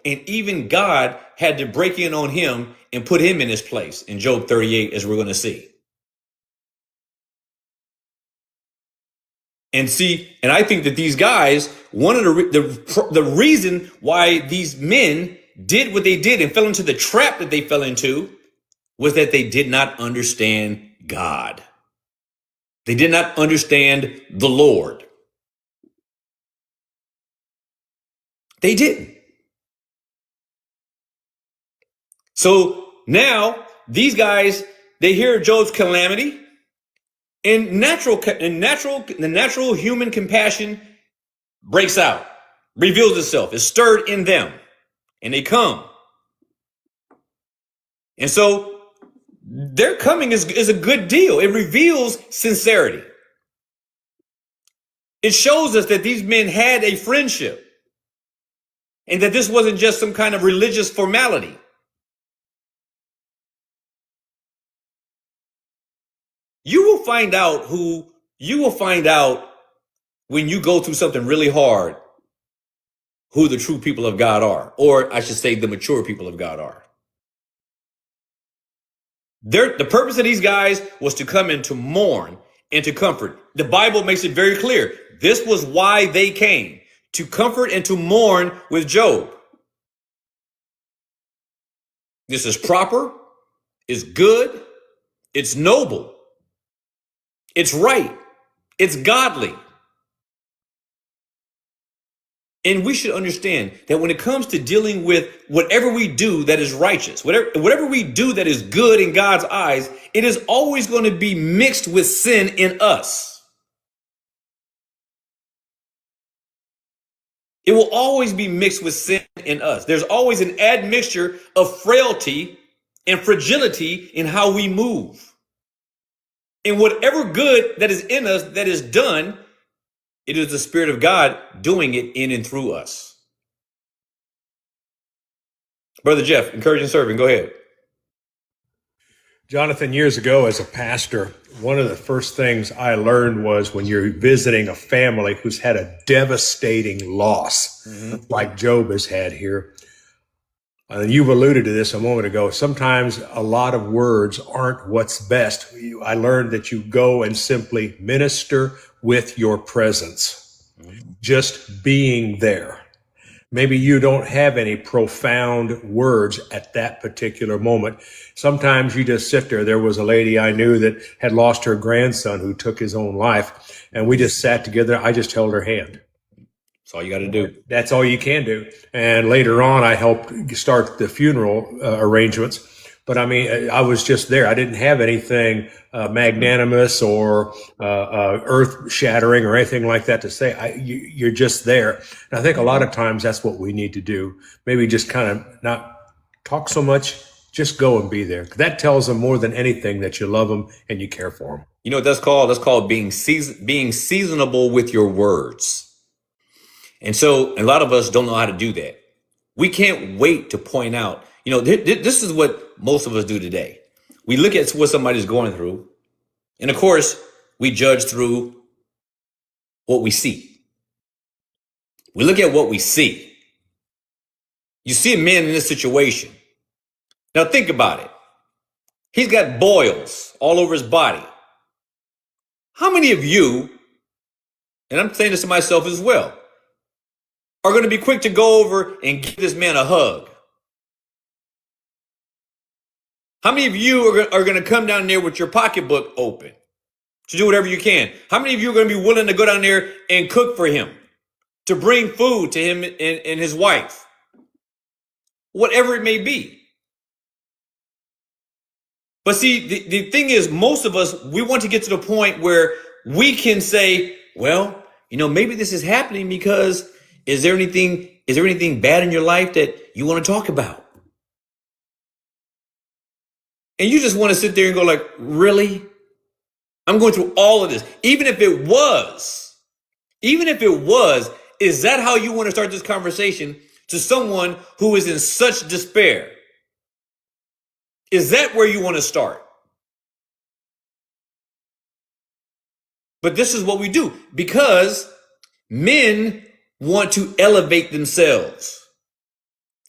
and even God had to break in on him and put him in his place in Job 38, as we're going to see. And I think that these guys, one of the reason why these men did what they did and fell into the trap that they fell into was that they did not understand God. They did not understand the Lord. They didn't. So now these guys, they hear Job's calamity, and the natural human compassion breaks out, reveals itself, is stirred in them, and they come. And so their coming is a good deal. It reveals sincerity. It shows us that these men had a friendship and that this wasn't just some kind of religious formality. You will find out when you go through something really hard who the true people of God are, or I should say the mature people of God are. The purpose of these guys was to come and to mourn and to comfort. The Bible makes it very clear. This was why they came, to comfort and to mourn with Job. This is proper, it's good, it's noble, it's right, it's godly. And we should understand that when it comes to dealing with whatever we do that is righteous, whatever we do that is good in God's eyes, it is always going to be mixed with sin in us. It will always be mixed with sin in us. There's always an admixture of frailty and fragility in how we move. And whatever good that is in us that is done, it is the Spirit of God doing it in and through us. Brother Jeff, encouraging servant, go ahead. Jonathan, years ago as a pastor, one of the first things I learned was when you're visiting a family who's had a devastating loss, like Job has had here, and you've alluded to this a moment ago, sometimes a lot of words aren't what's best. I learned that you go and simply minister with your presence, just being there. Maybe you don't have any profound words at that particular moment. Sometimes you just sit there. There was a lady I knew that had lost her grandson who took his own life, and we just sat together. I just held her hand. That's all you got to do. That's all you can do. And later on, I helped start the funeral arrangements. But I mean, I was just there. I didn't have anything magnanimous or earth-shattering or anything like that to say. You're just there. And I think a lot of times that's what we need to do. Maybe just kind of not talk so much, just go and be there. That tells them more than anything that you love them and you care for them. You know what that's called? That's called being seasonable with your words. And so a lot of us don't know how to do that. We can't wait to point out, you know, this is what most of us do today. We look at what somebody's going through, and of course, we judge through what we see. We look at what we see. You see a man in this situation. Now think about it. He's got boils all over his body. How many of you, and I'm saying this to myself as well, are going to be quick to go over and give this man a hug? How many of you are going to come down there with your pocketbook open to do whatever you can? How many of you are going to be willing to go down there and cook for him, to bring food to him and his wife? Whatever it may be. But see, the thing is, most of us, we want to get to the point where we can say, well, you know, maybe this is happening because is there anything bad in your life that you want to talk about? And you just want to sit there and go like, really? I'm going through all of this. Even if it was, is that how you want to start this conversation to someone who is in such despair? Is that where you want to start? But this is what we do because men want to elevate themselves.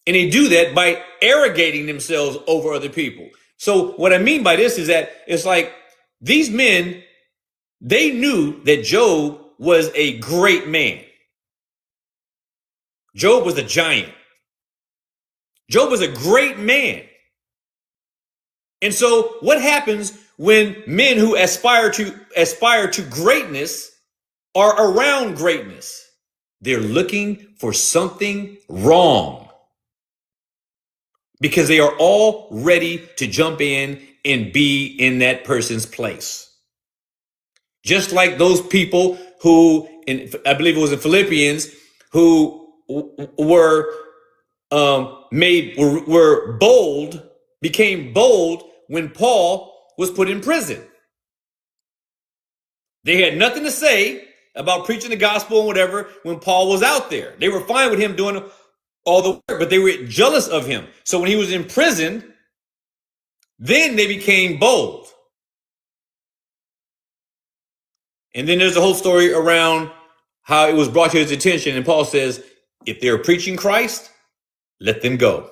And they do that by arrogating themselves over other people. So what I mean by this is that it's like these men, they knew that Job was a great man. Job was a giant. Job was a great man. And so what happens when men who aspire to greatness are around greatness? They're looking for something wrong because they are all ready to jump in and be in that person's place. Just like those people who, I believe it was in Philippians, who were bold, became bold when Paul was put in prison. They had nothing to say about preaching the gospel and whatever when Paul was out there. They were fine with him doing all the work, but they were jealous of him. So when he was in prison, then they became bold. And then there's a whole story around how it was brought to his attention. And Paul says, if they're preaching Christ, let them go.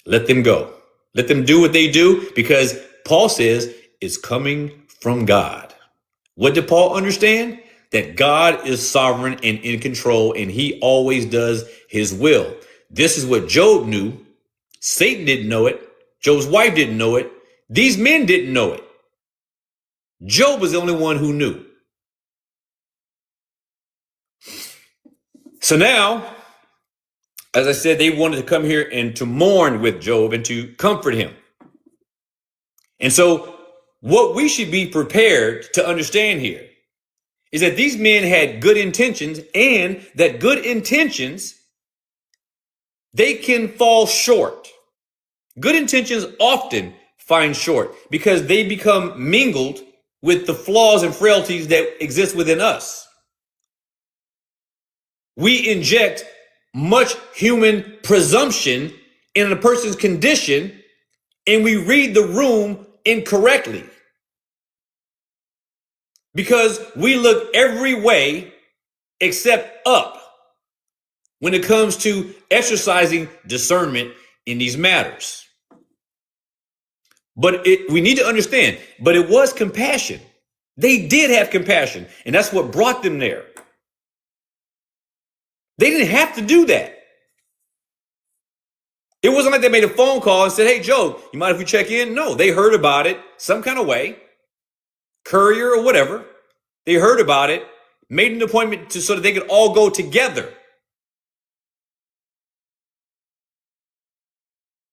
Let them go. Let them do what they do, because Paul says it's coming from God. What did Paul understand? That God is sovereign and in control, and he always does his will. This is what Job knew. Satan didn't know it. Job's wife didn't know it. These men didn't know it. Job was the only one who knew. So now, as I said, they wanted to come here and to mourn with Job and to comfort him. And so what we should be prepared to understand here is that these men had good intentions, and that good intentions, they can fall short. Good intentions often find short because they become mingled with the flaws and frailties that exist within us. We inject much human presumption in a person's condition, and we read the room incorrectly because we look every way except up when it comes to exercising discernment in these matters. But we need to understand, but it was compassion. They did have compassion, and that's what brought them there. They didn't have to do that. It wasn't like they made a phone call and said, hey, Job, you mind if we check in? No, they heard about it some kind of way, courier or whatever. They heard about it, made an appointment so that they could all go together.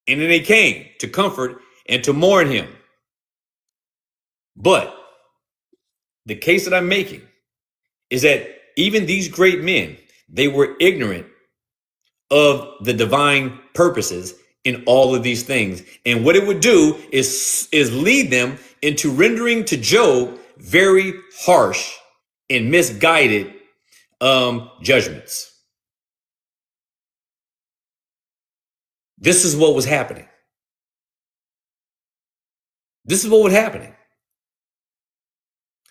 And then they came to comfort and to mourn him. But the case that I'm making is that even these great men, they were ignorant of the divine purposes in all of these things. And what it would do is lead them into rendering to Job very harsh and misguided judgments. This is what was happening. This is what was happening.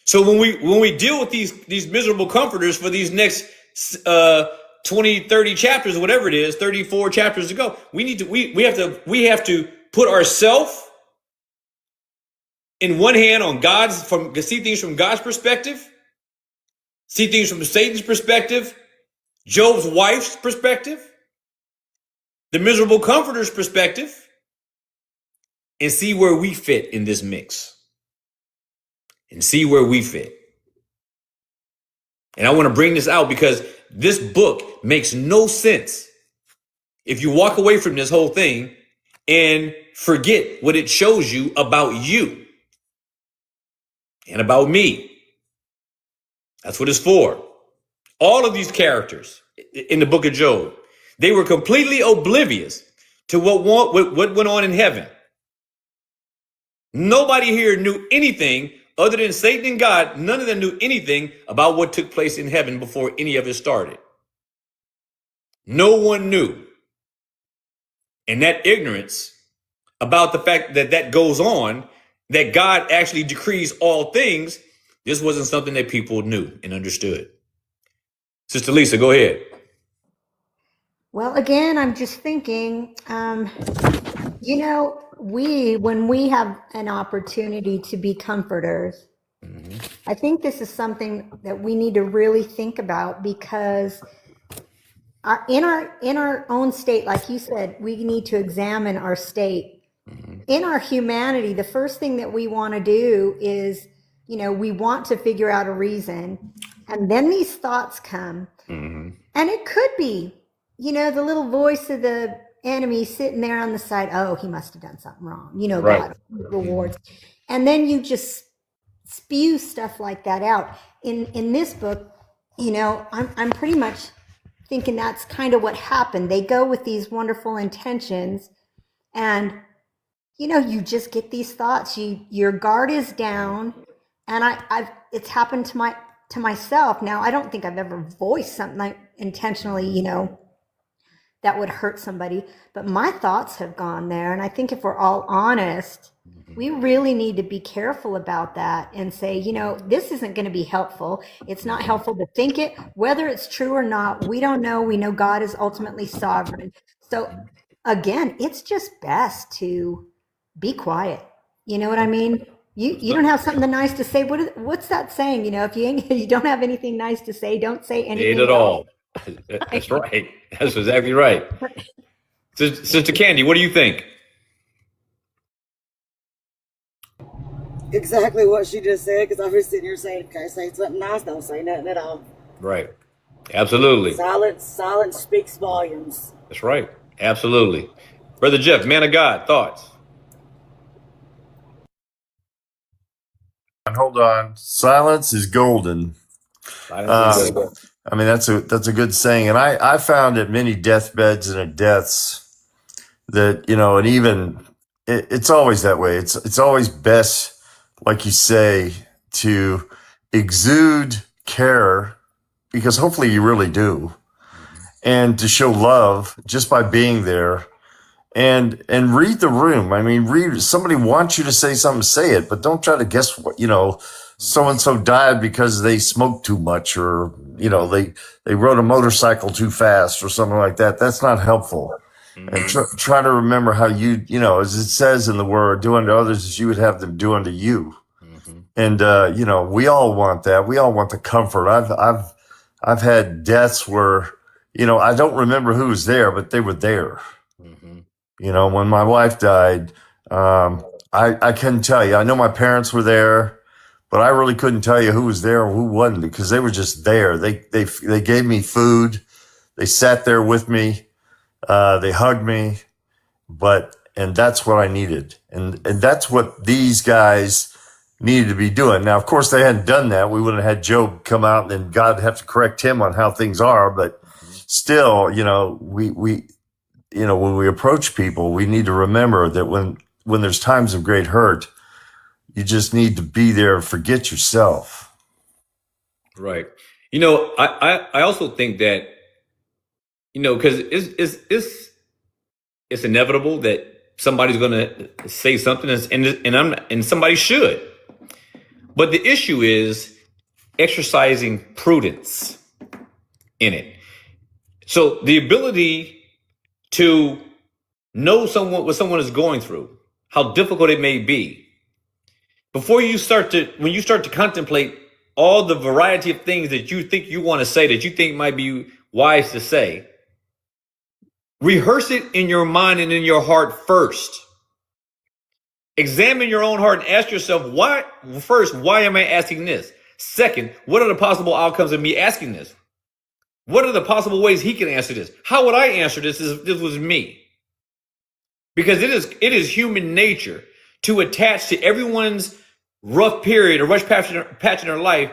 So when we deal with these miserable comforters for these next 20, 30 chapters, whatever it is, 34 chapters to go, we have to put ourselves in one hand on see things from God's perspective, see things from Satan's perspective, Job's wife's perspective, the miserable comforter's perspective, and see where we fit in this mix. And see where we fit. And I want to bring this out because this book makes no sense if you walk away from this whole thing and forget what it shows you about you and about me. That's what it's for. All of these characters in the book of Job, they were completely oblivious to what went on in heaven. Nobody here knew anything other than Satan and God. None of them knew anything about what took place in heaven before any of it started. No one knew. And that ignorance about the fact that goes on, that God actually decrees all things, this wasn't something that people knew and understood. Sister Lisa, go ahead. Well, again, I'm just thinking, when we have an opportunity to be comforters, Mhm. I think this is something that we need to really think about because in our own state, like you said, we need to examine our state. Mhm. In our humanity, the first thing that we want to do is, we want to figure out a reason, and then these thoughts come. Mhm. And it could be, the little voice of the enemy sitting there on the side. Oh, he must have done something wrong. Right. God Mhm. rewards. And then you just spew stuff like that out. In this book, I'm pretty much thinking that's kind of what happened. They go with these wonderful intentions, and you just get these thoughts. Your guard is down, and I've it's happened to myself. Now, I don't think I've ever voiced something like intentionally, that would hurt somebody, but my thoughts have gone there. And I think if we're all honest, we really need to be careful about that and say, this isn't going to be helpful. It's not helpful to think it, whether it's true or not. We don't know. We know God is ultimately sovereign. So again, it's just best to be quiet. You know what I mean? You don't have something nice to say. What's that saying? If you don't have anything nice to say, don't say Ain't anything at else. all. That's right. That's exactly right. Sister Candy, what do you think? Exactly what she just said, because I was sitting here saying, "Okay, say something nice, don't say nothing at all." Right. Absolutely. Silence speaks volumes. That's right. Absolutely. Brother Jeff, man of God, thoughts? Hold on. Silence is golden. Silence is Um, good. I mean, that's a good saying. And I found at many deathbeds and at deaths that, and even it's always that way. It's always best, like you say, to exude care because hopefully you really do, and to show love just by being there and read the room. I mean, read, somebody wants you to say something, say it, but don't try to guess what, so and so died because they smoked too much or, they rode a motorcycle too fast or something like that. That's not helpful. And Mhm. try to remember how as it says in the word, do unto others as you would have them do unto you. Mhm. And, we all want that. We all want the comfort. I've had deaths where, I don't remember who was there, but they were there. Mhm. When my wife died, I couldn't tell you. I know my parents were there, but I really couldn't tell you who was there or who wasn't because they were just there. They gave me food. They sat there with me. They hugged me, and that's what I needed. And that's what these guys needed to be doing. Now, of course, they hadn't done that. We wouldn't have had Job come out and then God have to correct him on how things are. But Mhm. still, when we approach people, we need to remember that when there's times of great hurt, you just need to be there and forget yourself. Right. I also think that, because it's inevitable that somebody's going to say something, and somebody should. But the issue is exercising prudence in it. So the ability to know what someone is going through, how difficult it may be, when you start to contemplate all the variety of things that you think you want to say, that you think might be wise to say, rehearse it in your mind and in your heart first. Examine your own heart and ask yourself, why am I asking this? Second, what are the possible outcomes of me asking this? What are the possible ways he can answer this? How would I answer this if this was me? Because it is human nature to attach to everyone's rough period or rough patch in their life.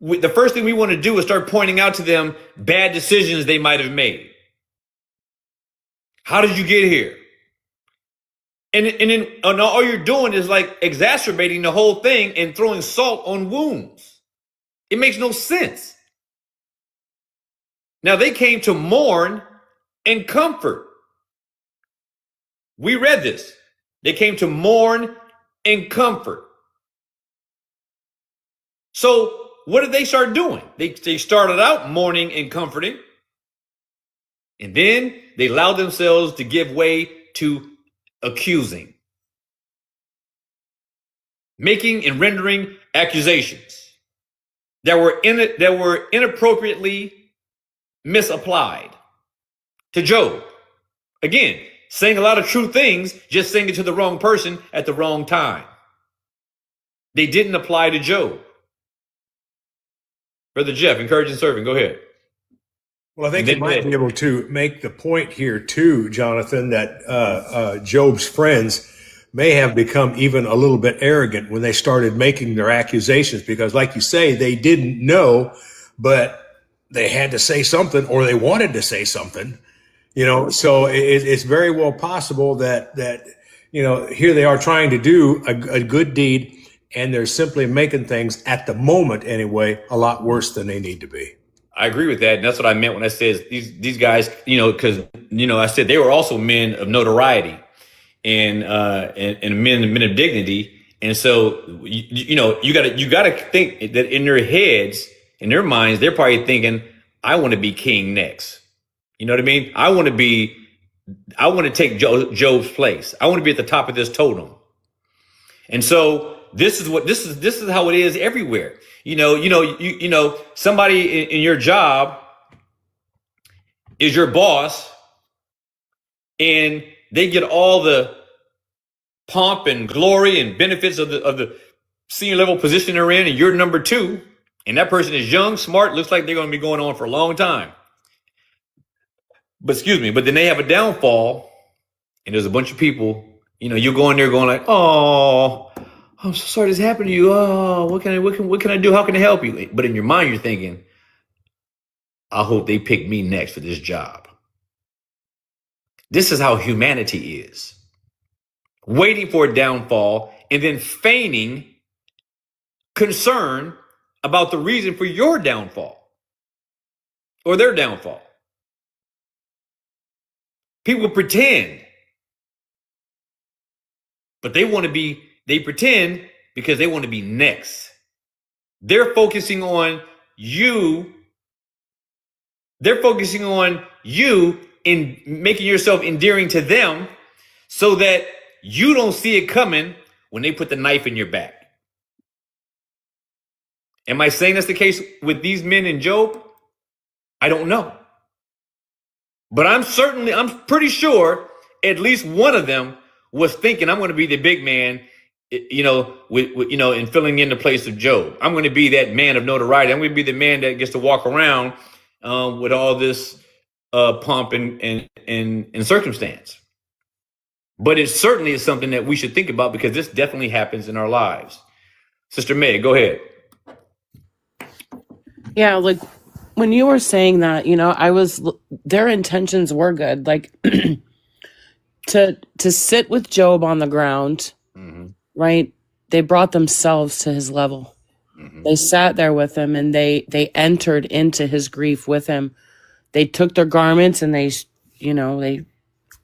The first thing we want to do is start pointing out to them bad decisions they might have made. How did you get here? And all you're doing is like exacerbating the whole thing and throwing salt on wounds. It makes no sense. Now they came to mourn and comfort. We read this. They came to mourn and comfort. So what did they start doing? They started out mourning and comforting. And then they allow themselves to give way to accusing, making and rendering accusations that were inappropriately misapplied to Job. Again, saying a lot of true things, just saying it to the wrong person at the wrong time. They didn't apply to Job. Brother Jeff, encouraging servant, go ahead. Well, I think you might be able to make the point here too, Jonathan, that Job's friends may have become even a little bit arrogant when they started making their accusations, because like you say, they didn't know, but they had to say something, or they wanted to say something, so it's very well possible that here they are trying to do a good deed, and they're simply making things, at the moment anyway, a lot worse than they need to be. I agree with that. And that's what I meant when I said these guys, because, I said they were also men of notoriety and men of dignity. And so, you gotta think that in their heads, in their minds, they're probably thinking, I want to be king next. You know what I mean? I want to take Job's place. I want to be at the top of this totem. And so this is how it is everywhere. Somebody in your job is your boss, and they get all the pomp and glory and benefits of the senior level position they're in, and you're number two, and that person is young, smart, looks like they're going to be going on for a long time. But then they have a downfall, and there's a bunch of people, you're going there going like, oh, I'm so sorry this happened to you. Oh, what can I do? How can I help you? But in your mind, you're thinking, I hope they pick me next for this job. This is how humanity is. Waiting for a downfall and then feigning concern about the reason for your downfall or their downfall. People pretend, but they pretend because they want to be next. They're focusing on you. They're focusing on you in making yourself endearing to them so that you don't see it coming when they put the knife in your back. Am I saying that's the case with these men in Job? I don't know. But I'm pretty sure at least one of them was thinking, I'm going to be the big man, and filling in the place of Job. I'm going to be that man of notoriety. I'm going to be the man that gets to walk around with all this pomp and circumstance. But it certainly is something that we should think about, because this definitely happens in our lives. Sister May, go ahead. Yeah, like when you were saying that, their intentions were good. Like to sit with Job on the ground, mm-hmm. right? They brought themselves to his level. Mm-hmm. They sat there with him, and they entered into his grief with him. They took their garments and they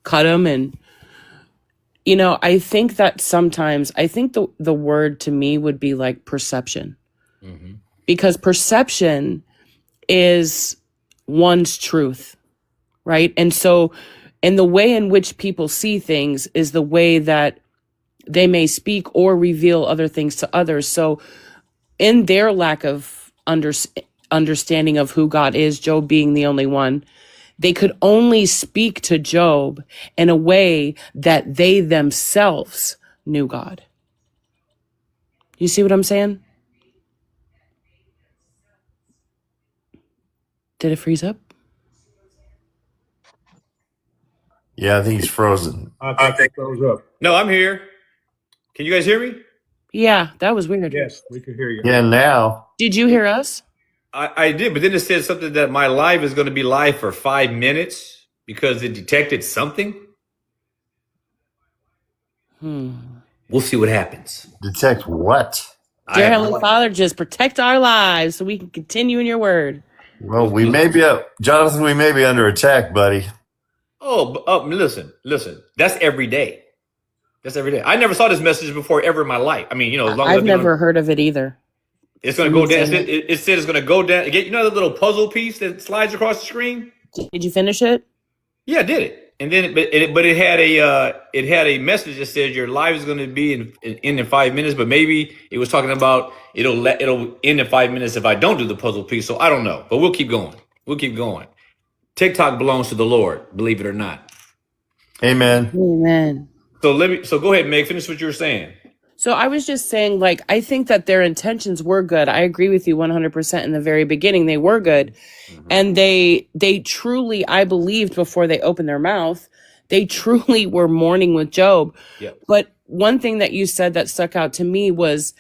cut them. And, I think that sometimes, the word to me would be like perception. Mm-hmm. Because perception is one's truth, right? And so, and the way in which people see things is the way that they may speak or reveal other things to others. So in their lack of understanding of who God is, Job being the only one, they could only speak to Job in a way that they themselves knew God. You see what I'm saying? Did it freeze up? Yeah, I think he's frozen. I think froze up. No, I'm here. Can you guys hear me? Yeah, that was weird. Yes, we can hear you. Yeah, now. Did you hear us? I did, but then it said something that my live is going to be live for 5 minutes because it detected something. We'll see what happens. Detect what? Dear Heavenly Father, just protect our lives so we can continue in your word. Well, Jonathan, we may be under attack, buddy. Listen. That's every day. I never saw this message before ever in my life. I mean, as long as I've never heard of it either. It's going to go down. It said it's going to go down. You know the little puzzle piece that slides across the screen? Did you finish it? Yeah, I did it. And then, but it had a message that said your life is going to be in 5 minutes. But maybe it was talking about it'll end in 5 minutes if I don't do the puzzle piece. So I don't know. But we'll keep going. We'll keep going. TikTok belongs to the Lord, believe it or not. Amen. Amen. So go ahead, Meg. Finish what you were saying. So I was just saying, like, I think that their intentions were good. I agree with you 100% in the very beginning. They were good. And they truly, I believed before they opened their mouth, they truly were mourning with Job. Yep. But one thing that you said that stuck out to me was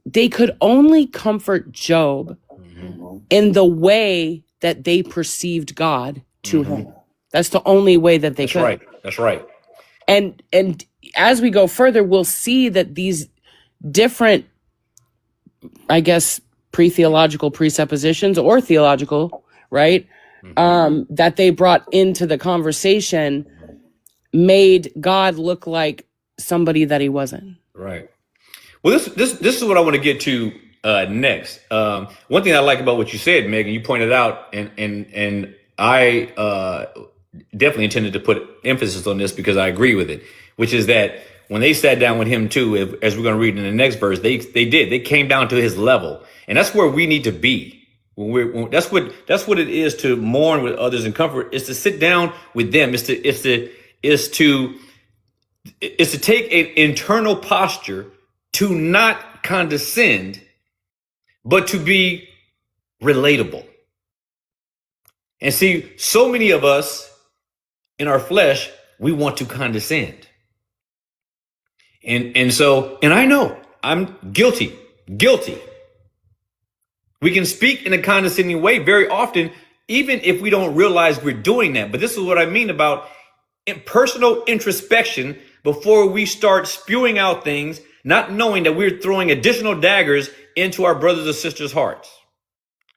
they could only comfort Job in the way that they perceived God to him. That's the only way that they That's could. right. That's right. And as we go further, we'll see that these different, I guess, pre-theological presuppositions or theological, right, that they brought into the conversation made God look like somebody that he wasn't. Right. Well, this is what I want to get to next. One thing I like about what you said, Megan, you pointed out, and I definitely intended to put emphasis on this because I agree with it, which is that when they sat down with him too, as we're going to read in the next verse, they came down to his level, and that's where we need to be. That's what it is to mourn with others and comfort. Is to sit down with them. Is to take an internal posture to not condescend, but to be relatable. And see, so many of us in our flesh, we want to condescend. And I know I'm guilty. We can speak in a condescending way very often, even if we don't realize we're doing that. But this is what I mean about personal introspection before we start spewing out things, not knowing that we're throwing additional daggers into our brothers and sisters' hearts,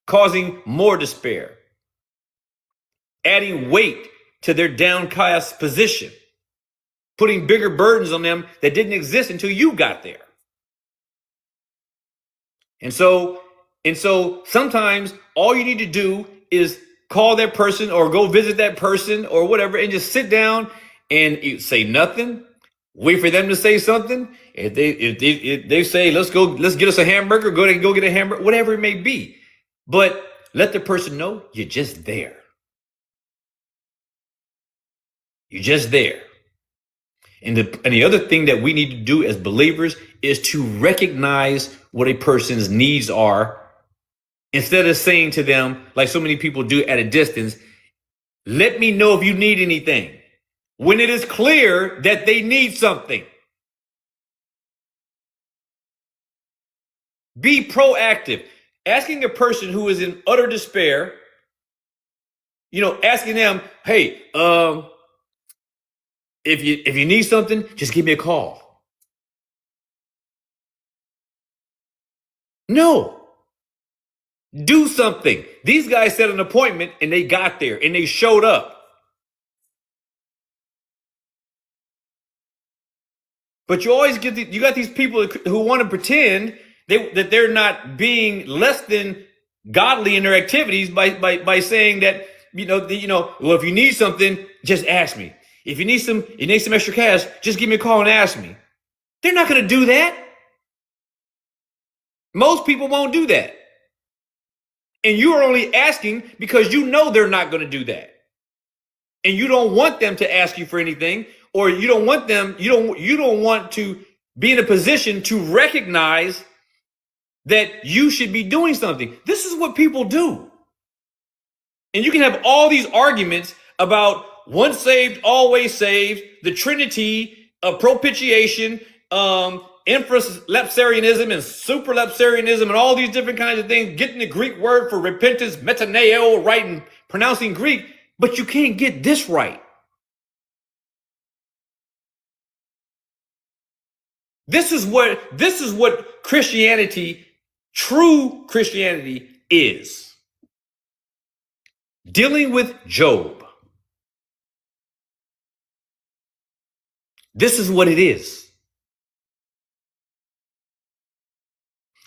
causing more despair, adding weight to their downcast position, putting bigger burdens on them that didn't exist until you got there. And so sometimes all you need to do is call that person or go visit that person or whatever and just sit down and say nothing, wait for them to say something. If they say, let's get us a hamburger, go get a hamburger, whatever it may be. But let the person know you're just there. You're just there. And the other thing that we need to do as believers is to recognize what a person's needs are instead of saying to them, like so many people do at a distance, let me know if you need anything, when it is clear that they need something. Be proactive. Asking a person who is in utter despair, asking them, hey, if you need something, just give me a call. No. Do something. These guys set an appointment and they got there and they showed up. But you always you got these people who want to pretend that they're not being less than godly in their activities by saying that, well, if you need something, just ask me. If you need some extra cash, just give me a call and ask me. They're not going to do that. Most people won't do that. And you are only asking because you know they're not going to do that. And you don't want them to ask you for anything, or you don't want to be in a position to recognize that you should be doing something. This is what people do. And you can have all these arguments about once saved, always saved, the Trinity of propitiation, infralepsarianism and supralapsarianism and all these different kinds of things, getting the Greek word for repentance, metaneo, right, and pronouncing Greek, but you can't get this right. This is what Christianity, true Christianity, is. Dealing with Job. This is what it is.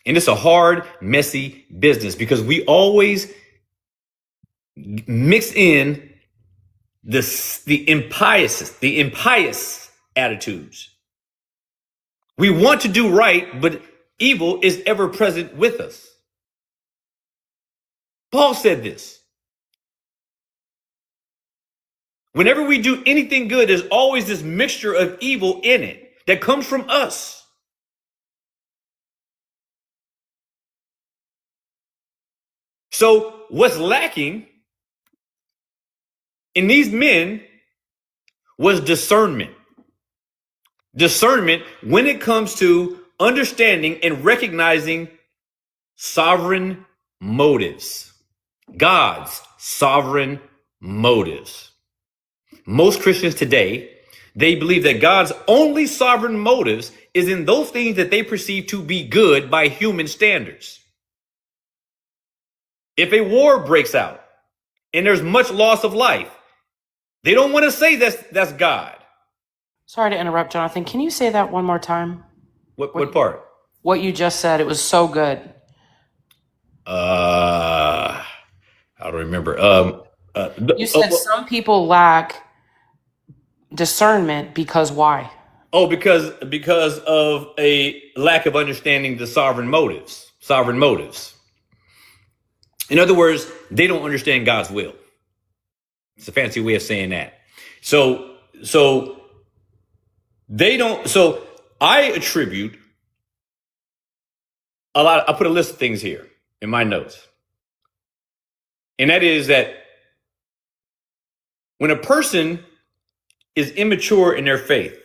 And it's a hard, messy business because we always mix in the impious attitudes. We want to do right, but evil is ever present with us. Paul said this. Whenever we do anything good, there's always this mixture of evil in it that comes from us. So what's lacking in these men was discernment. Discernment when it comes to understanding and recognizing sovereign motives. God's sovereign motives. Most Christians today, they believe that God's only sovereign motives is in those things that they perceive to be good by human standards. If a war breaks out and there's much loss of life, they don't want to say that's God. Sorry to interrupt, Jonathan. Can you say that one more time? What part? What you just said, it was so good. I don't remember. You said some people lack discernment because why? Because of a lack of understanding the sovereign motives. Sovereign motives. In other words, they don't understand God's will. It's a fancy way of saying that. So they don't. So I attribute a lot. I put a list of things here in my notes. And that is that when a person is immature in their faith,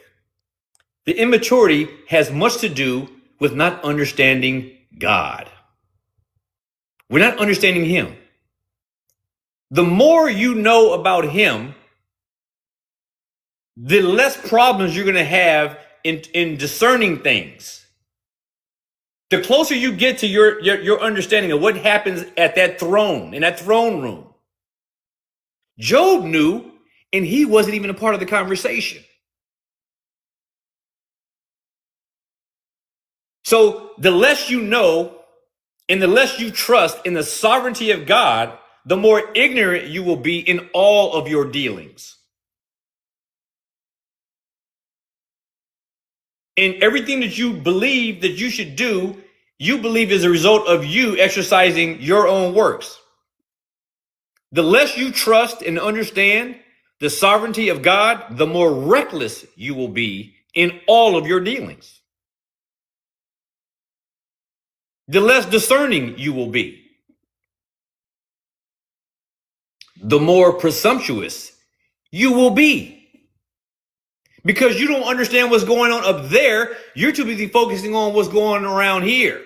the immaturity has much to do with not understanding God. We're not understanding Him. The more you know about Him, the less problems you're going to have in discerning things. The closer you get to your understanding of what happens at that throne, in that throne room. Job knew, and he wasn't even a part of the conversation. So the less you know and the less you trust in the sovereignty of God, the more ignorant you will be in all of your dealings. And everything that you believe that you should do, you believe is a result of you exercising your own works. The less you trust and understand the sovereignty of God, the more reckless you will be in all of your dealings. The less discerning you will be. The more presumptuous you will be. Because you don't understand what's going on up there, you're too busy focusing on what's going on around here.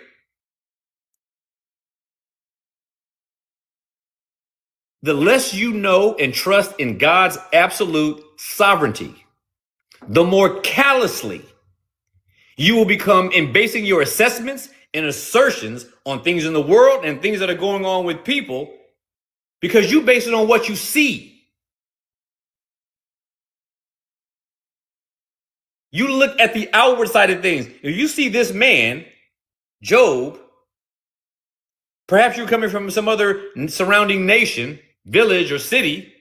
The less you know and trust in God's absolute sovereignty, the more callously you will become in basing your assessments and assertions on things in the world and things that are going on with people, because you base it on what you see. You look at the outward side of things. If you see this man, Job, perhaps you're coming from some other surrounding nation, village, or city,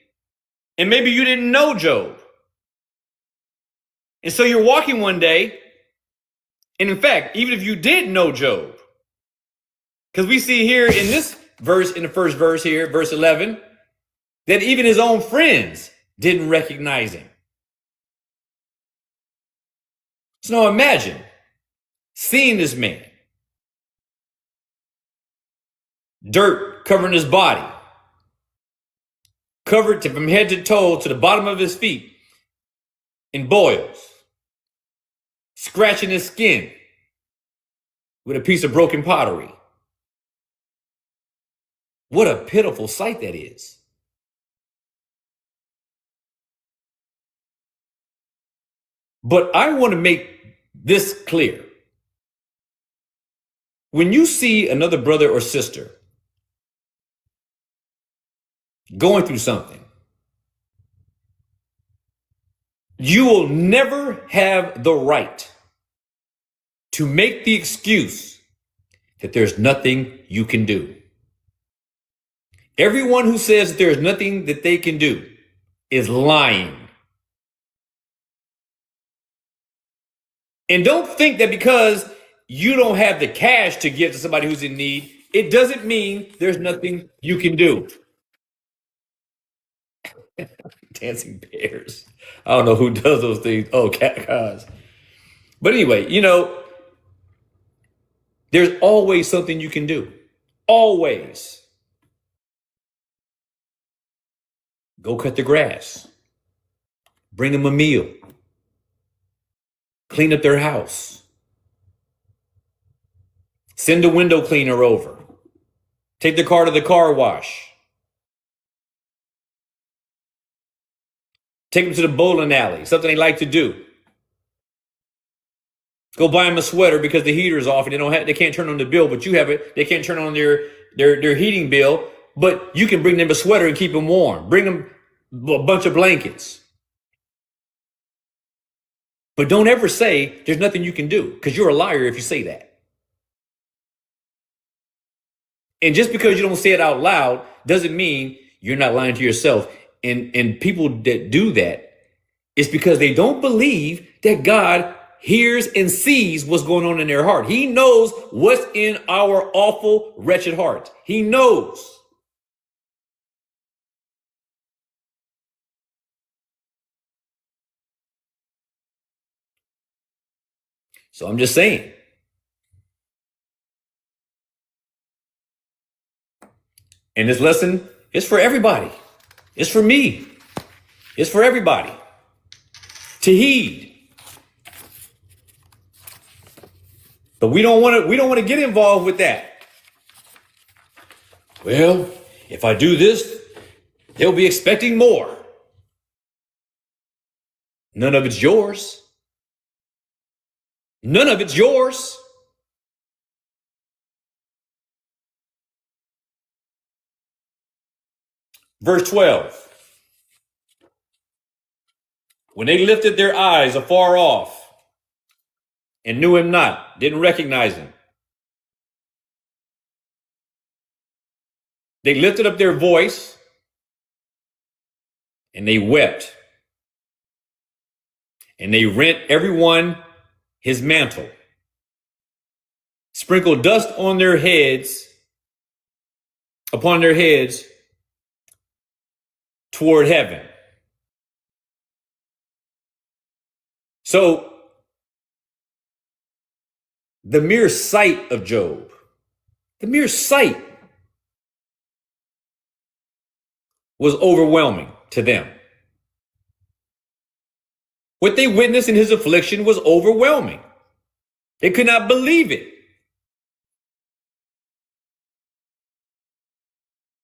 and maybe you didn't know Job. And so you're walking one day, and in fact, even if you did know Job, because we see here in this verse, in the first verse here, verse 11, that even his own friends didn't recognize him. So now imagine seeing this man, dirt covering his body, covered from head to toe to the bottom of his feet in boils, scratching his skin with a piece of broken pottery. What a pitiful sight that is. But I want to make this clear. When you see another brother or sister going through something, you will never have the right to make the excuse that there's nothing you can do. Everyone who says that there's nothing that they can do is lying. And don't think that because you don't have the cash to give to somebody who's in need, it doesn't mean there's nothing you can do. Dancing bears. I don't know who does those things. Oh, cat cars. But anyway, there's always something you can do. Always. Go cut the grass. Bring them a meal. Clean up their house. Send a window cleaner over. Take the car to the car wash. Take them to the bowling alley, something they like to do. Go buy them a sweater because the heater is off and they can't turn on the bill, but you have it. They can't turn on their heating bill, but you can bring them a sweater and keep them warm. Bring them a bunch of blankets. But don't ever say there's nothing you can do, because you're a liar if you say that. And just because you don't say it out loud doesn't mean you're not lying to yourself. And people that do that, it's because they don't believe that God hears and sees what's going on in their heart. He knows what's in our awful, wretched heart. He knows. So I'm just saying. And this lesson is for everybody. It's for me. It's for everybody to heed. But we don't want to get involved with that. Well, if I do this, they'll be expecting more. None of it's yours. None of it's yours. Verse 12. When they lifted their eyes afar off and knew him not, didn't recognize him, they lifted up their voice and they wept. And they rent everyone his mantle, sprinkled dust on their heads, upon their heads toward heaven. So the mere sight of Job, the mere sight was overwhelming to them. What they witnessed in his affliction was overwhelming. They could not believe it.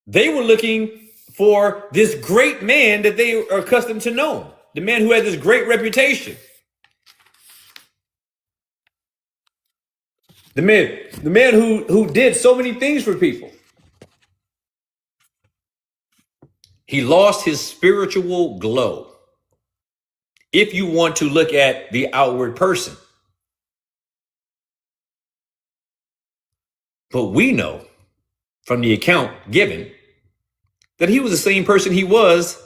They were looking for this great man that they are accustomed to know, the man who had this great reputation. The man who did so many things for people. He lost his spiritual glow. If you want to look at the outward person. But we know from the account given that he was the same person he was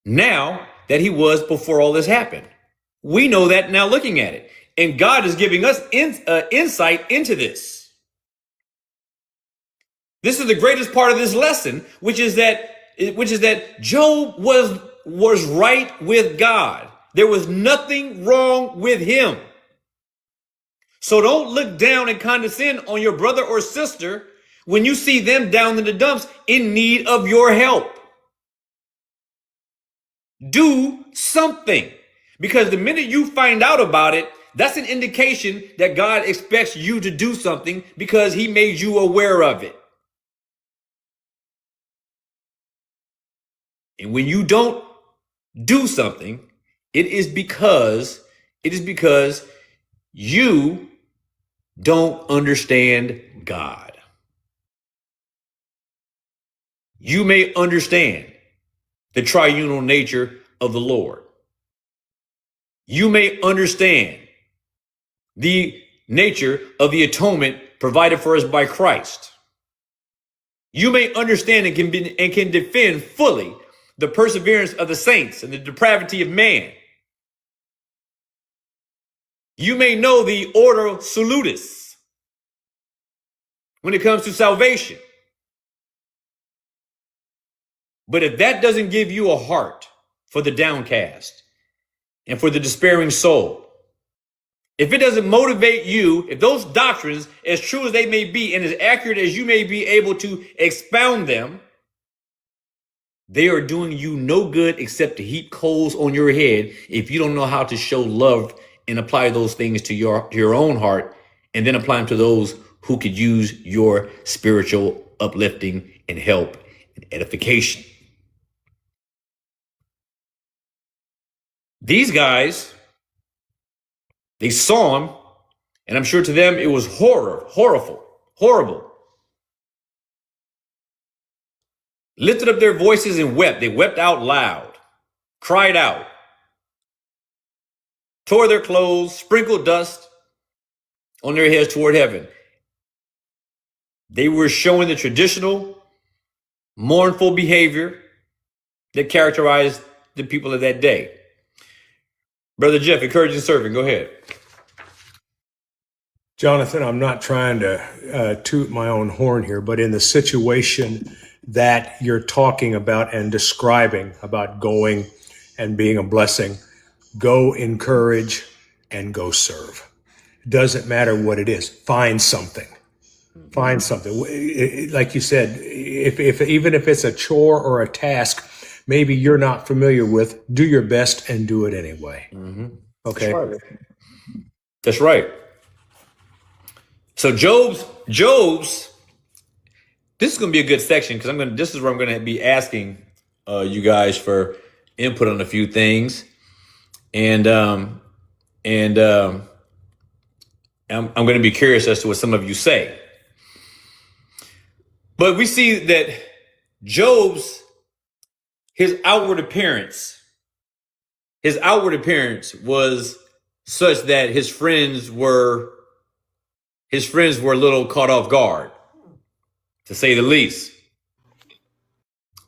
now that he was before all this happened. We know that now looking at it. And God is giving us insight into this. This is the greatest part of this lesson, which is that Job was right with God. There was nothing wrong with him. So don't look down and condescend on your brother or sister when you see them down in the dumps in need of your help. Do something, because the minute you find out about it, that's an indication that God expects you to do something because he made you aware of it. And when you don't do something, it is because you don't understand God. You may understand the triunal nature of the Lord. You may understand the nature of the atonement provided for us by Christ. You may understand and can defend fully the perseverance of the saints and the depravity of man. You may know the order salutis when it comes to salvation. But if that doesn't give you a heart for the downcast and for the despairing soul, if it doesn't motivate you, if those doctrines, as true as they may be and as accurate as you may be able to expound them, they are doing you no good except to heap coals on your head if you don't know how to show love and apply those things to your own heart and then apply them to those who could use your spiritual uplifting and help and edification. These guys, they saw him, and I'm sure to them it was horrible. Lifted up their voices and wept. They wept out loud, cried out, tore their clothes, sprinkled dust on their heads toward heaven. They were showing the traditional, mournful behavior that characterized the people of that day. Brother Jeff, encouraging servant, go ahead. Jonathan, I'm not trying to toot my own horn here, but in the situation that you're talking about and describing about going and being a blessing, go encourage and go serve. Doesn't matter what it is. Find something. Find something. Like you said, if even if it's a chore or a task, maybe you're not familiar with, do your best and do it anyway. Okay. That's right. So Job's, this is going to be a good section because this is where I'm going to be asking you guys for input on a few things. And I'm going to be curious as to what some of you say. But we see that Job's, his outward appearance was such that his friends were a little caught off guard, to say the least.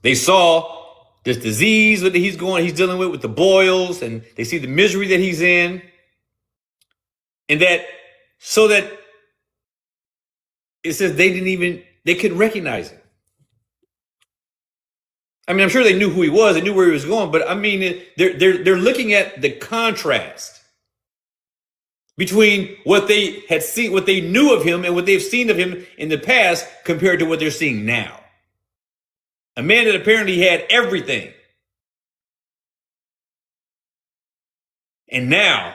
They saw this disease that he's dealing with the boils, and they see the misery that he's in. And that it says they couldn't recognize him. I mean, I'm sure they knew who he was, they knew where he was going, but I mean, they're looking at the contrast between what they had seen, what they knew of him and what they've seen of him in the past compared to what they're seeing now. A man that apparently had everything. And now,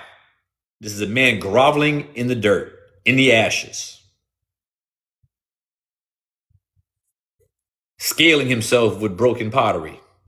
this is a man groveling in the dirt, in the ashes, scaling himself with broken pottery.